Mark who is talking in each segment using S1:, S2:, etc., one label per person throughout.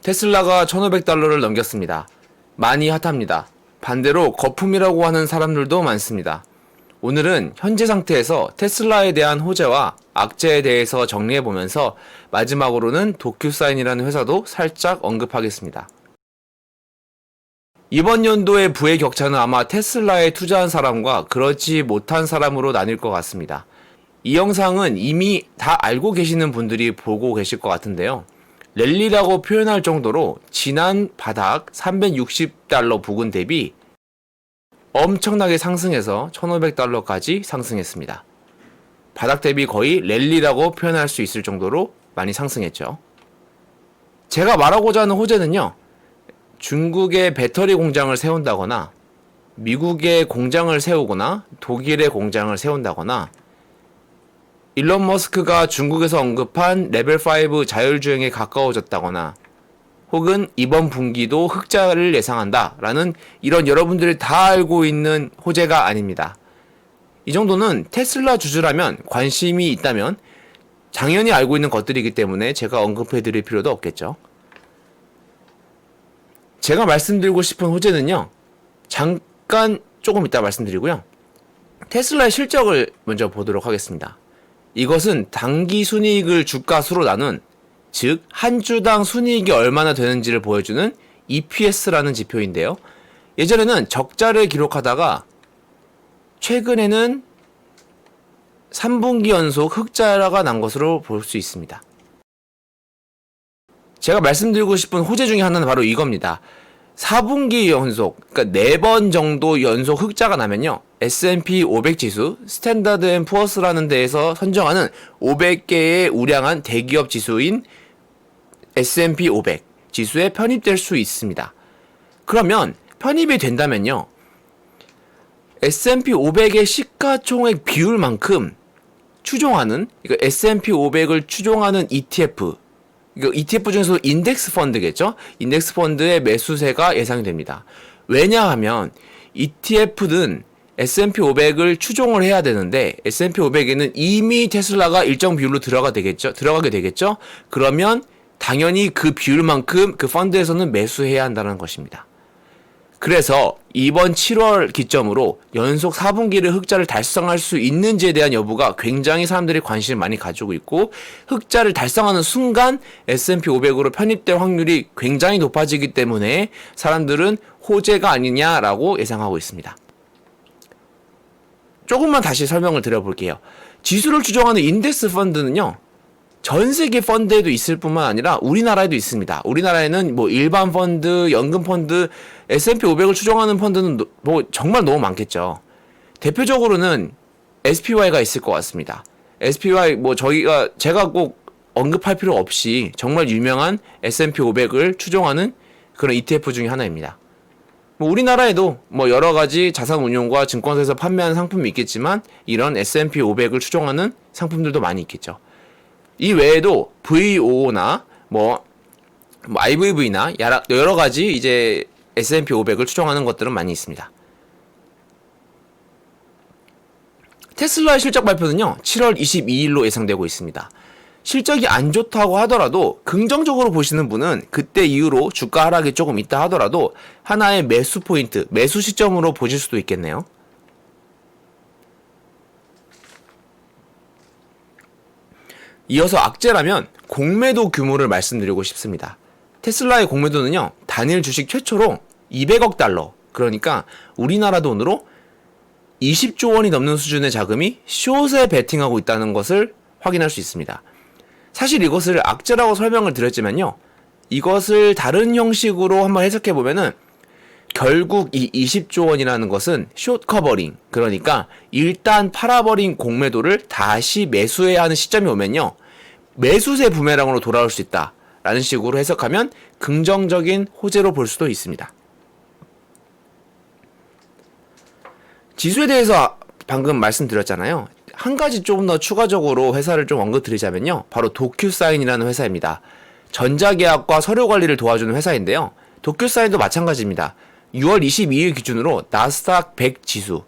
S1: 테슬라가 1,500달러를 넘겼습니다. 많이 핫합니다. 반대로 거품이라고 하는 사람들도 많습니다. 오늘은 현재 상태에서 테슬라에 대한 호재와 악재에 대해서 정리해보면서 마지막으로는 도큐사인이라는 회사도 살짝 언급하겠습니다. 이번 연도의 부의 격차는 아마 테슬라에 투자한 사람과 그렇지 못한 사람으로 나뉠 것 같습니다. 이 영상은 이미 다 알고 계시는 분들이 보고 계실 것 같은데요. 랠리라고 표현할 정도로 지난 바닥 360달러 부근 대비 엄청나게 상승해서 1,500달러까지 상승했습니다. 바닥 대비 거의 랠리라고 표현할 수 있을 정도로 많이 상승했죠. 제가 말하고자 하는 호재는요, 중국의 배터리 공장을 세운다거나 미국의 공장을 세우거나 독일의 공장을 세운다거나 일론 머스크가 중국에서 언급한 레벨 5 자율주행에 가까워졌다거나 혹은 이번 분기도 흑자를 예상한다 라는 이런 여러분들이 다 알고 있는 호재가 아닙니다. 이 정도는 테슬라 주주라면 관심이 있다면 당연히 알고 있는 것들이기 때문에 제가 언급해 드릴 필요도 없겠죠. 제가 말씀드리고 싶은 호재는요, 잠깐 조금 이따 말씀드리고요. 테슬라의 실적을 먼저 보도록 하겠습니다. 이것은 당기 순이익을 주가수로 나눈, 즉 한 주당 순이익이 얼마나 되는지를 보여주는 EPS라는 지표인데요. 예전에는 적자를 기록하다가 최근에는 3분기 연속 흑자가 난 것으로 볼 수 있습니다. 제가 말씀드리고 싶은 호재 중에 하나는 바로 이겁니다. 4분기 연속, 그러니까 4번 정도 연속 흑자가 나면요, S&P 500 지수, 스탠다드 앤 푸어스라는 데에서 선정하는 500개의 우량한 대기업 지수인 S&P 500 지수에 편입될 수 있습니다. 그러면 편입이 된다면요, S&P 500의 시가총액 비율만큼 추종하는, 그러니까 S&P 500을 추종하는 ETF, 이거 ETF 중에서 인덱스 펀드겠죠? 인덱스 펀드의 매수세가 예상이 됩니다. 왜냐하면 ETF는 S&P 500을 추종을 해야 되는데 S&P 500에는 이미 테슬라가 일정 비율로 들어가게 되겠죠? 그러면 당연히 그 비율만큼 그 펀드에서는 매수해야 한다는 것입니다. 그래서 이번 7월 기점으로 연속 4분기를 흑자를 달성할 수 있는지에 대한 여부가 굉장히 사람들이 관심을 많이 가지고 있고, 흑자를 달성하는 순간 S&P 500으로 편입될 확률이 굉장히 높아지기 때문에 사람들은 호재가 아니냐라고 예상하고 있습니다. 조금만 다시 설명을 드려볼게요. 지수를 추종하는 인덱스 펀드는요, 전 세계 펀드에도 있을 뿐만 아니라 우리나라에도 있습니다. 우리나라에는 뭐 일반 펀드, 연금 펀드, S&P 500을 추종하는 펀드는 뭐 정말 너무 많겠죠. 대표적으로는 SPY가 있을 것 같습니다. SPY 뭐 제가 꼭 언급할 필요 없이 정말 유명한 S&P 500을 추종하는 그런 ETF 중에 하나입니다. 뭐 우리나라에도 뭐 여러 가지 자산운용과 증권사에서 판매하는 상품이 있겠지만 이런 S&P 500을 추종하는 상품들도 많이 있겠죠. 이 외에도 VO나 뭐 IVV나 여러 가지 이제 S&P 500을 추종하는 것들은 많이 있습니다. 테슬라의 실적 발표는요, 7월 22일로 예상되고 있습니다. 실적이 안 좋다고 하더라도 긍정적으로 보시는 분은 그때 이후로 주가 하락이 조금 있다 하더라도 하나의 매수 포인트, 매수 시점으로 보실 수도 있겠네요. 이어서 악재라면 공매도 규모를 말씀드리고 싶습니다. 테슬라의 공매도는요, 단일 주식 최초로 200억 달러, 그러니까 우리나라 돈으로 20조 원이 넘는 수준의 자금이 숏에 베팅하고 있다는 것을 확인할 수 있습니다. 사실 이것을 악재라고 설명을 드렸지만요, 이것을 다른 형식으로 한번 해석해보면은 결국 이 20조 원이라는 것은 숏 커버링, 그러니까 일단 팔아버린 공매도를 다시 매수해야 하는 시점이 오면요, 매수세 부메랑으로 돌아올 수 있다 라는 식으로 해석하면 긍정적인 호재로 볼 수도 있습니다. 지수에 대해서 방금 말씀드렸잖아요. 한 가지 조금 더 추가적으로 회사를 좀 언급드리자면요, 바로 도큐사인이라는 회사입니다. 전자계약과 서류관리를 도와주는 회사인데요, 도큐사인도 마찬가지입니다. 6월 22일 기준으로 나스닥 100 지수,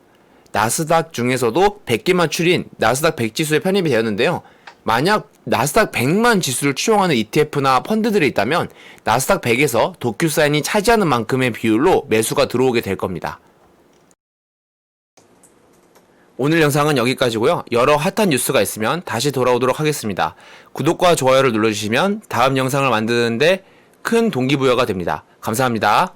S1: 나스닥 중에서도 100개만 추린 나스닥 100 지수에 편입이 되었는데요, 만약 나스닥 100만 지수를 추종하는 ETF나 펀드들이 있다면 나스닥 100에서 도큐사인이 차지하는 만큼의 비율로 매수가 들어오게 될 겁니다. 오늘 영상은 여기까지고요. 여러 핫한 뉴스가 있으면 다시 돌아오도록 하겠습니다. 구독과 좋아요를 눌러주시면 다음 영상을 만드는데 큰 동기부여가 됩니다. 감사합니다.